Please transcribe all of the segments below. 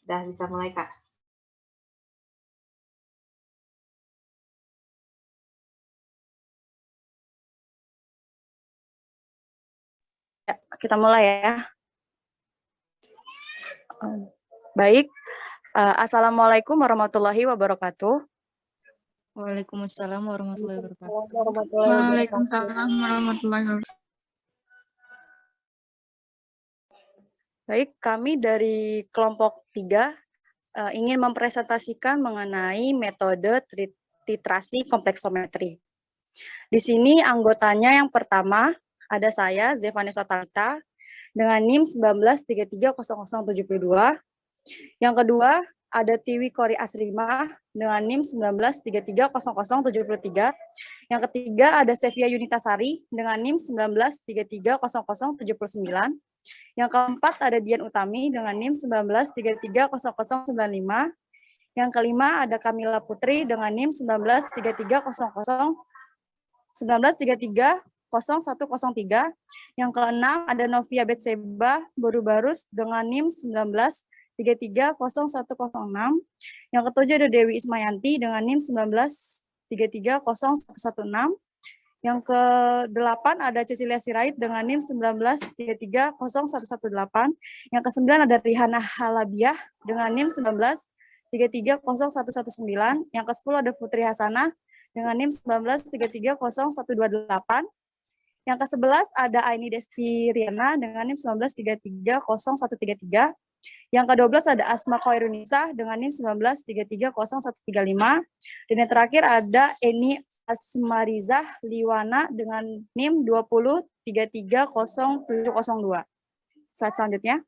Udah bisa mulai, Kak. Ya, kita mulai ya. Baik, Assalamualaikum warahmatullahi wabarakatuh. Waalaikumsalam warahmatullahi wabarakatuh. Waalaikumsalam warahmatullahi wabarakatuh. Baik, kami dari kelompok 3 ingin mempresentasikan mengenai metode titrasi kompleksometri. Di sini anggotanya yang pertama ada saya, Zevanessa Talita, dengan NIM 19330072. Yang kedua ada Tiwi Kori Asrima dengan NIM 19330073. Yang ketiga ada Sevia Yunitasari dengan NIM 19330079. Yang keempat ada Dian Utami dengan NIM 19330095. Yang kelima ada Kamila Putri dengan NIM 19330103. Yang keenam ada Novia Betseba Borubarus dengan NIM 19330106. Yang ketujuh ada Dewi Ismayanti dengan NIM 19330116. Yang ke-8 ada Cecilia Sirait dengan NIM 19330118. Yang ke-9 ada Rihana Halabiah dengan NIM 19330119. Yang ke-10 ada Putri Hasanah dengan NIM 19330128. Yang ke-11 ada Aini Desti Riana dengan NIM 19330133. Yang ke-12 ada Asma Khairunisa dengan NIM 19330135. Dan yang terakhir ada Eni Asmarizah Liwana dengan NIM 203300702. Slide selanjutnya.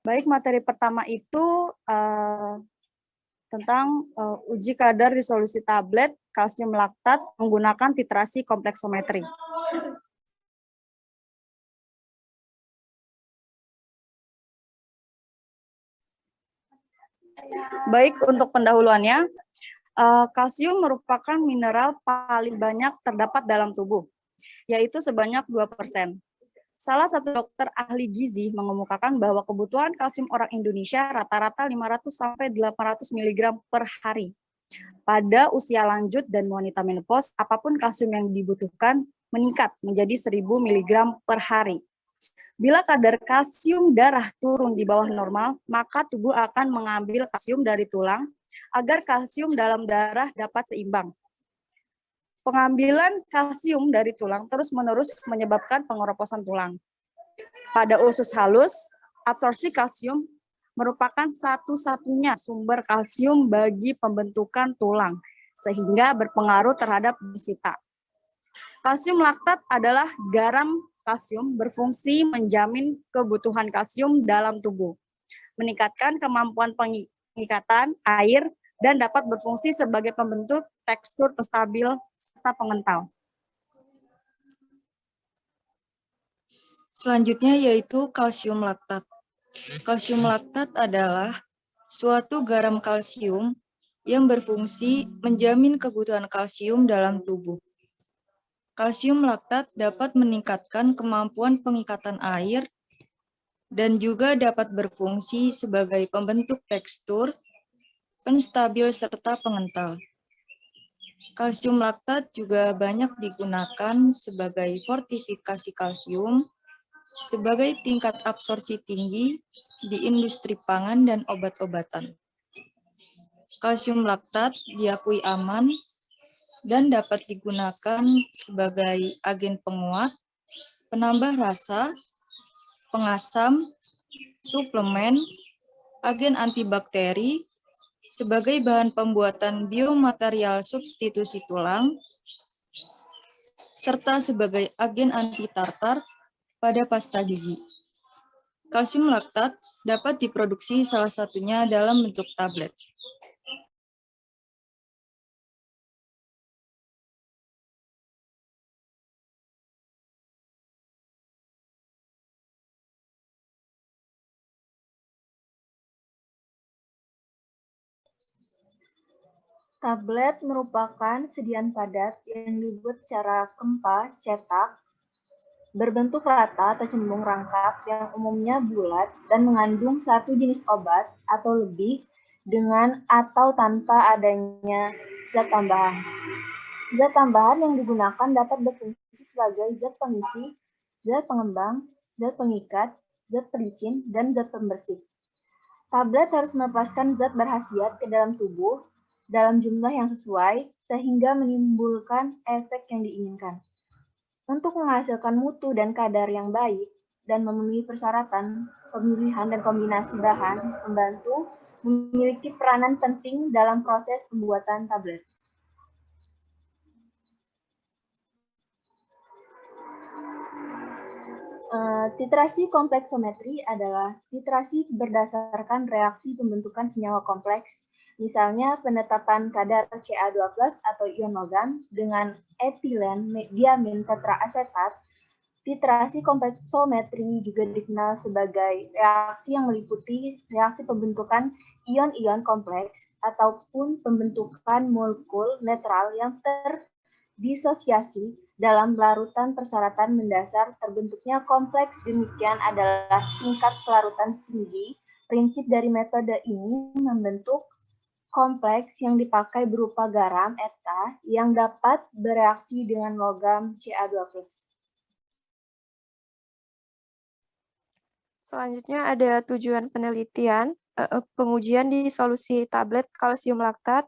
Baik, materi pertama itu tentang uji kadar disolusi tablet kalsium laktat menggunakan titrasi kompleksometri. Baik, untuk pendahuluannya, kalsium merupakan mineral paling banyak terdapat dalam tubuh, yaitu sebanyak 2%. Salah satu dokter ahli gizi mengemukakan bahwa kebutuhan kalsium orang Indonesia rata-rata 500 sampai 800 mg per hari. Pada usia lanjut dan wanita menopause, apapun kalsium yang dibutuhkan meningkat menjadi 1000 mg per hari. Bila kadar kalsium darah turun di bawah normal, maka tubuh akan mengambil kalsium dari tulang agar kalsium dalam darah dapat seimbang. Pengambilan kalsium dari tulang terus-menerus menyebabkan pengeroposan tulang. Pada usus halus, absorpsi kalsium merupakan satu-satunya sumber kalsium bagi pembentukan tulang, sehingga berpengaruh terhadap desita. Kalsium laktat adalah garam kalsium berfungsi menjamin kebutuhan kalsium dalam tubuh, meningkatkan kemampuan pengikatan air, dan dapat berfungsi sebagai pembentuk tekstur stabil serta pengental. Selanjutnya yaitu kalsium laktat. Kalsium laktat adalah suatu garam kalsium yang berfungsi menjamin kebutuhan kalsium dalam tubuh. Kalsium laktat dapat meningkatkan kemampuan pengikatan air dan juga dapat berfungsi sebagai pembentuk tekstur, penstabil, serta pengental. Kalsium laktat juga banyak digunakan sebagai fortifikasi kalsium, sebagai tingkat absorpsi tinggi di industri pangan dan obat-obatan. Kalsium laktat diakui aman dan dapat digunakan sebagai agen penguat, penambah rasa, pengasam, suplemen, agen antibakteri, sebagai bahan pembuatan biomaterial substitusi tulang, serta sebagai agen anti-tartar pada pasta gigi. Kalsium laktat dapat diproduksi salah satunya dalam bentuk tablet. Tablet merupakan sediaan padat yang dibuat secara kempa cetak, berbentuk rata atau cenderung rangkap yang umumnya bulat dan mengandung satu jenis obat atau lebih dengan atau tanpa adanya zat tambahan. Zat tambahan yang digunakan dapat berfungsi sebagai zat pengisi, zat pengembang, zat pengikat, zat pelicin, dan zat pembersih. Tablet harus melepaskan zat berkhasiat ke dalam tubuh dalam jumlah yang sesuai sehingga menimbulkan efek yang diinginkan. Untuk menghasilkan mutu dan kadar yang baik dan memenuhi persyaratan pemilihan dan kombinasi bahan pembantu memiliki peranan penting dalam proses pembuatan tablet. Titrasi kompleksometri adalah titrasi berdasarkan reaksi pembentukan senyawa kompleks, misalnya penetapan kadar Ca2+ atau ion logam dengan etilen diamin tetraasetat. Titrasi kompleksometri juga dikenal sebagai reaksi yang meliputi reaksi pembentukan ion-ion kompleks ataupun pembentukan molekul netral yang terdisosiasi dalam larutan persyaratan mendasar terbentuknya kompleks. Demikian adalah tingkat kelarutan tinggi. Prinsip dari metode ini membentuk kompleks yang dipakai berupa garam eta yang dapat bereaksi dengan logam Ca2+. Selanjutnya ada tujuan penelitian. Pengujian di solusi tablet kalsium laktat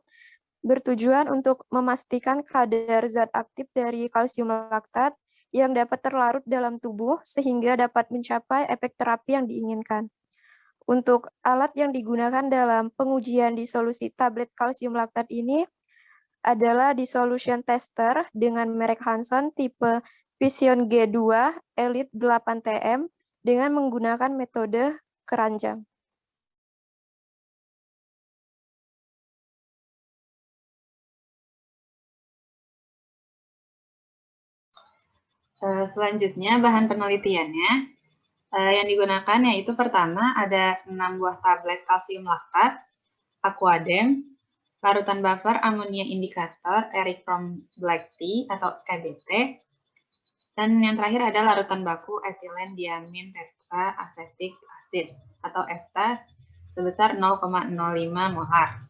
bertujuan untuk memastikan kadar zat aktif dari kalsium laktat yang dapat terlarut dalam tubuh sehingga dapat mencapai efek terapi yang diinginkan. Untuk alat yang digunakan dalam pengujian di solusi tablet kalsium laktat ini adalah dissolution tester dengan merek Hanson tipe Vision G2 Elite 8TM dengan menggunakan metode keranjang. Selanjutnya bahan penelitiannya yang digunakan yaitu pertama ada 6 buah tablet kalsium laktat, Aquadem, larutan buffer amonia indikator Erythrom black tea atau EBT, dan yang terakhir ada larutan baku etilen diamin tetraasetik acid atau EFTA sebesar 0,05 molar.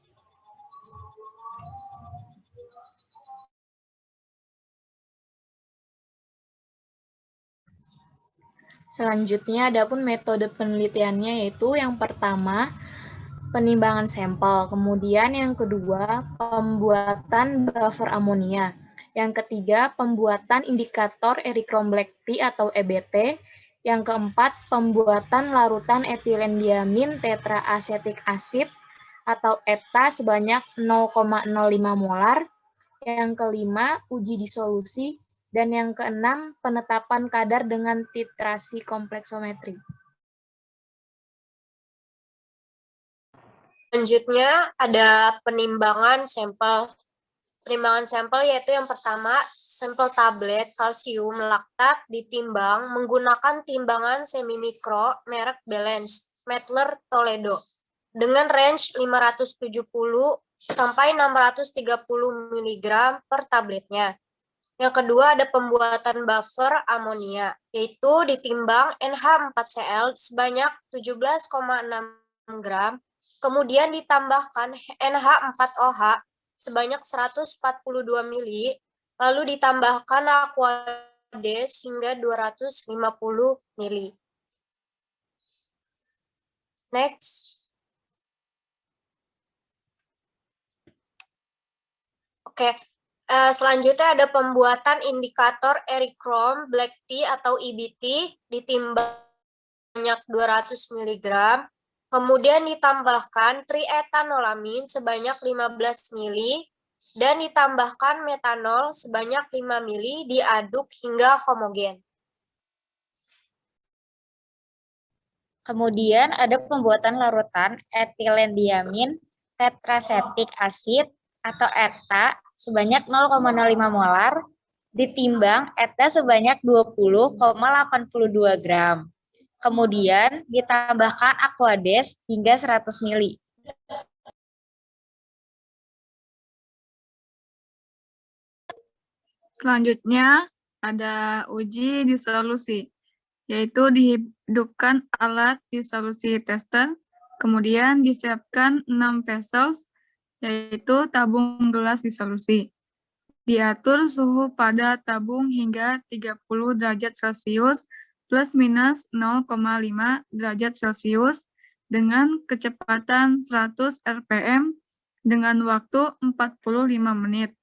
Selanjutnya, adapun metode penelitiannya yaitu yang pertama, penimbangan sampel. Kemudian yang kedua, pembuatan buffer amonia. Yang ketiga, pembuatan indikator Erythrom black tea atau EBT. Yang keempat, pembuatan larutan etilen diamin tetraasetik acid atau ETA sebanyak 0,05 molar. Yang kelima, uji disolusi. Dan yang keenam, penetapan kadar dengan titrasi kompleksometri. Selanjutnya ada penimbangan sampel. Penimbangan sampel yaitu yang pertama, sampel tablet kalsium laktat ditimbang menggunakan timbangan semimikro merek Balance, Mettler Toledo dengan range 570 sampai 630 mg per tabletnya. Yang kedua ada pembuatan buffer amonia, yaitu ditimbang NH4Cl sebanyak 17,6 gram, kemudian ditambahkan NH4OH sebanyak 142 mili, lalu ditambahkan Aquades hingga 250 mili. Next. Oke. Selanjutnya ada pembuatan indikator Erythrom black tea atau EBT ditimbang banyak 200 mg, kemudian ditambahkan triethanolamin sebanyak 15 mili, dan ditambahkan metanol sebanyak 5 mili diaduk hingga homogen. Kemudian ada pembuatan larutan etilen diamin tetrasetik acid atau ETA sebanyak 0,05 molar, ditimbang ETA sebanyak 20,82 gram. Kemudian ditambahkan Aquades hingga 100 mili. Selanjutnya ada uji disolusi, yaitu dihidupkan alat disolusi tester, kemudian disiapkan 6 vessels, yaitu tabung gelas disolusi. Diatur suhu pada tabung hingga 30 derajat Celcius plus minus 0,5 derajat Celcius dengan kecepatan 100 rpm dengan waktu 45 menit.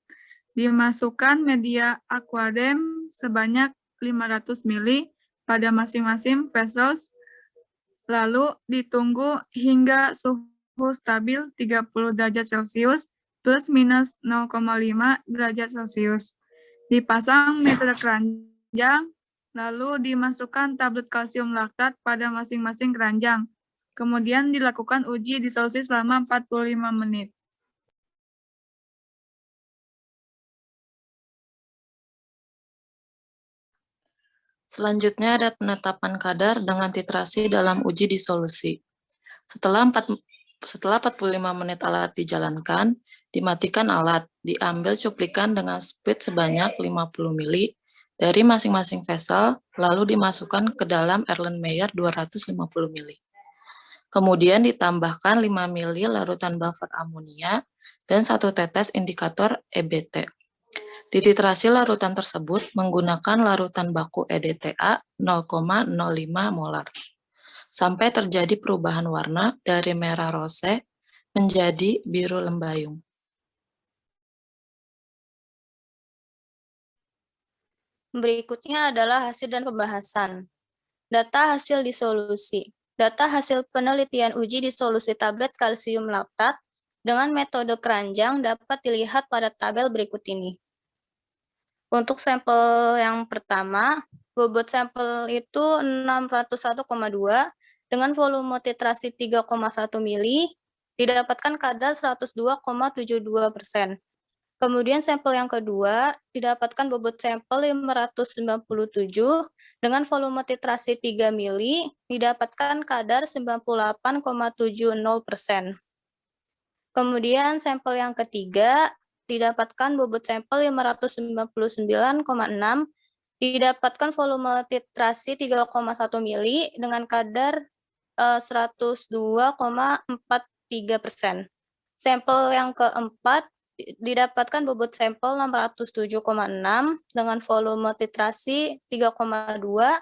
Dimasukkan media aquadem sebanyak 500 ml pada masing-masing vessels, lalu ditunggu hingga suhu stabil 30 derajat Celcius plus minus 0,5 derajat Celcius. Dipasang metode keranjang, lalu dimasukkan tablet kalsium laktat pada masing-masing keranjang. Kemudian dilakukan uji disolusi selama 45 menit. Selanjutnya ada penetapan kadar dengan titrasi dalam uji disolusi. Setelah 45 menit alat dijalankan, dimatikan alat, diambil cuplikan dengan speed sebanyak 50 ml dari masing-masing vessel, lalu dimasukkan ke dalam Erlenmeyer 250 ml. Kemudian ditambahkan 5 ml larutan buffer amonia dan 1 tetes indikator EBT. Dititrasi larutan tersebut menggunakan larutan baku EDTA 0,05 molar. Sampai terjadi perubahan warna dari merah rose menjadi biru lembayung. Berikutnya adalah hasil dan pembahasan. Data hasil disolusi. Data hasil penelitian uji disolusi tablet kalsium laktat dengan metode keranjang dapat dilihat pada tabel berikut ini. Untuk sampel yang pertama, bobot sampel itu 601,2 dengan volume titrasi 3,1 mili, didapatkan kadar 102,72%. Kemudian sampel yang kedua, didapatkan bobot sampel 597 dengan volume titrasi 3 mili, didapatkan kadar 98,70%. Kemudian sampel yang ketiga, didapatkan bobot sampel 599,6, didapatkan volume titrasi 3,1 mili dengan kadar 102,43%. Sampel yang keempat, didapatkan bobot sampel 607,6 dengan volume titrasi 3,2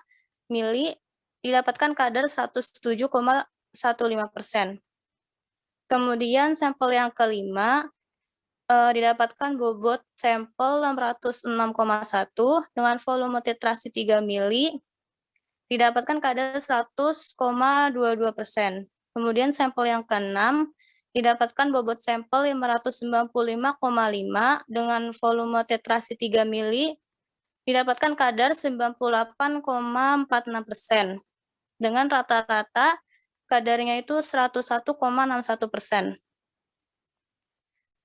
mili, didapatkan kadar 107,15%. Kemudian sampel yang kelima, didapatkan bobot sampel 606,1 dengan volume titrasi 3 mili, didapatkan kadar 100,22%. Kemudian sampel yang keenam, didapatkan bobot sampel 595,5 dengan volume titrasi 3 mili, didapatkan kadar 98,46%. Dengan rata-rata kadarnya itu 101,61%.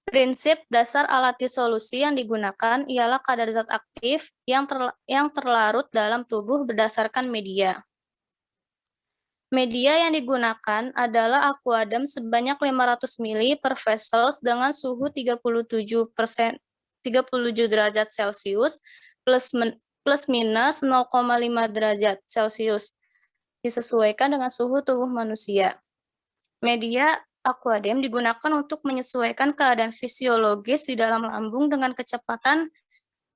Prinsip dasar alat disolusi yang digunakan ialah kadar zat aktif yang terlarut dalam tubuh berdasarkan media. Media yang digunakan adalah aquadem sebanyak 500 ml per vessels dengan suhu 37 derajat Celcius plus minus 0,5 derajat Celcius, disesuaikan dengan suhu tubuh manusia. Media aquadem digunakan untuk menyesuaikan keadaan fisiologis di dalam lambung dengan kecepatan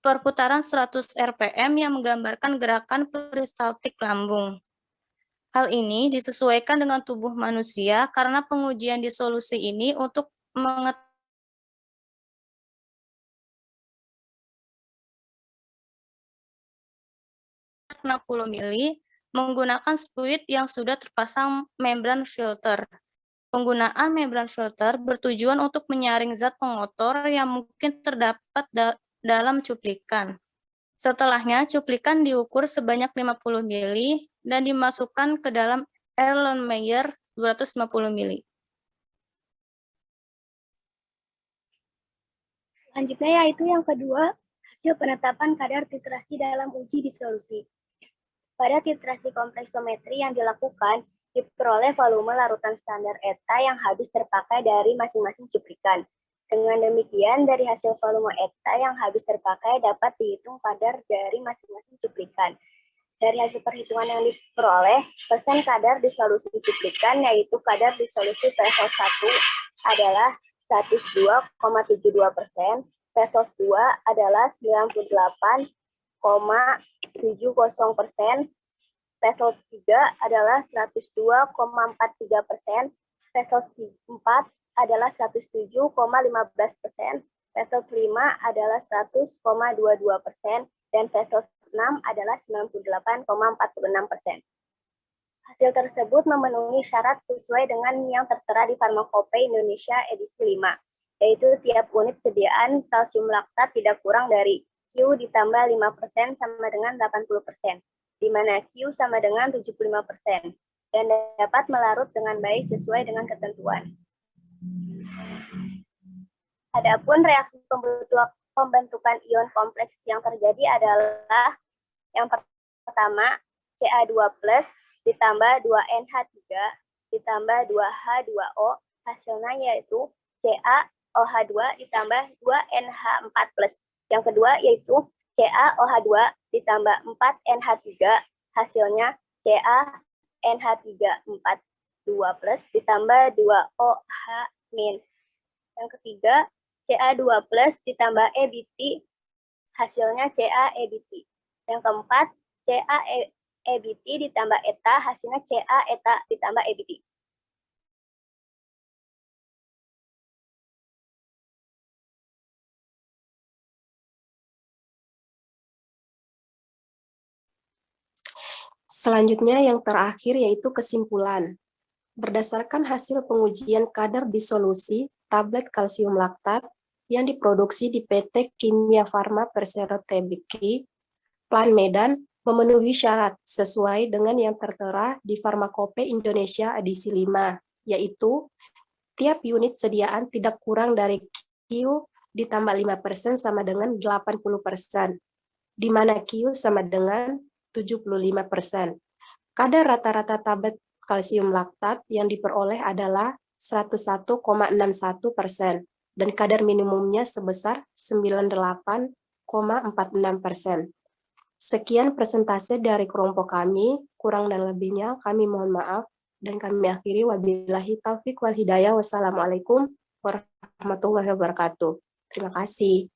perputaran 100 rpm yang menggambarkan gerakan peristaltik lambung. Hal ini disesuaikan dengan tubuh manusia karena pengujian disolusi ini untuk mengetahui 60 mili menggunakan fluid yang sudah terpasang membran filter. Penggunaan membran filter bertujuan untuk menyaring zat pengotor yang mungkin terdapat dalam cuplikan. Setelahnya, cuplikan diukur sebanyak 50 mili dan dimasukkan ke dalam Erlenmeyer 250 mili. Selanjutnya yaitu yang kedua, hasil penetapan kadar titrasi dalam uji disolusi. Pada titrasi kompleksometri yang dilakukan, diperoleh volume larutan standar ETA yang habis terpakai dari masing-masing cuplikan. Dengan demikian, dari hasil volume ETA yang habis terpakai dapat dihitung kadar dari masing-masing cuplikan. Dari hasil perhitungan yang diperoleh, persen kadar di solusi cuplikan, yaitu kadar di solusi threshold 1 adalah 102,72%, threshold 2 adalah 98,70%, threshold 3 adalah 102,43%, threshold 4 adalah 107,15%, threshold 5 adalah 100,22%, dan threshold 6 adalah 98,46%. Hasil tersebut memenuhi syarat sesuai dengan yang tertera di Farmakopeia Indonesia edisi 5, yaitu tiap unit sediaan kalsium laktat tidak kurang dari Q ditambah 5% sama dengan 80%, di mana Q sama dengan 75%, dan dapat melarut dengan baik sesuai dengan ketentuan. Adapun reaksi pembentukan ion kompleks yang terjadi adalah yang pertama Ca2+ ditambah 2NH3 ditambah 2H2O, hasilnya yaitu CaOH2 ditambah 2NH4+. Yang kedua yaitu CaOH2 ditambah 4NH3, hasilnya CaNH3 4 2+ ditambah 2OH-. Yang ketiga, Ca2+ ditambah EBT, hasilnya CaEBT. Yang keempat, CaEBT ditambah ETA, hasilnya CaETA ditambah EBT. Selanjutnya yang terakhir yaitu kesimpulan. Berdasarkan hasil pengujian kadar disolusi tablet kalsium laktat yang diproduksi di PT Kimia Farma Persero Tbk, Plan Medan memenuhi syarat sesuai dengan yang tertera di Farmakopeia Indonesia edisi 5, yaitu tiap unit sediaan tidak kurang dari Q ditambah 5% sama dengan 80%, di mana Q sama dengan 75%. Kadar rata-rata tablet kalsium laktat yang diperoleh adalah 101,61% dan kadar minimumnya sebesar 98,46%. Sekian presentase dari kelompok kami, kurang dan lebihnya kami mohon maaf dan kami akhiri wabillahi taufik wal hidayah. Wassalamualaikum warahmatullahi wabarakatuh. Terima kasih.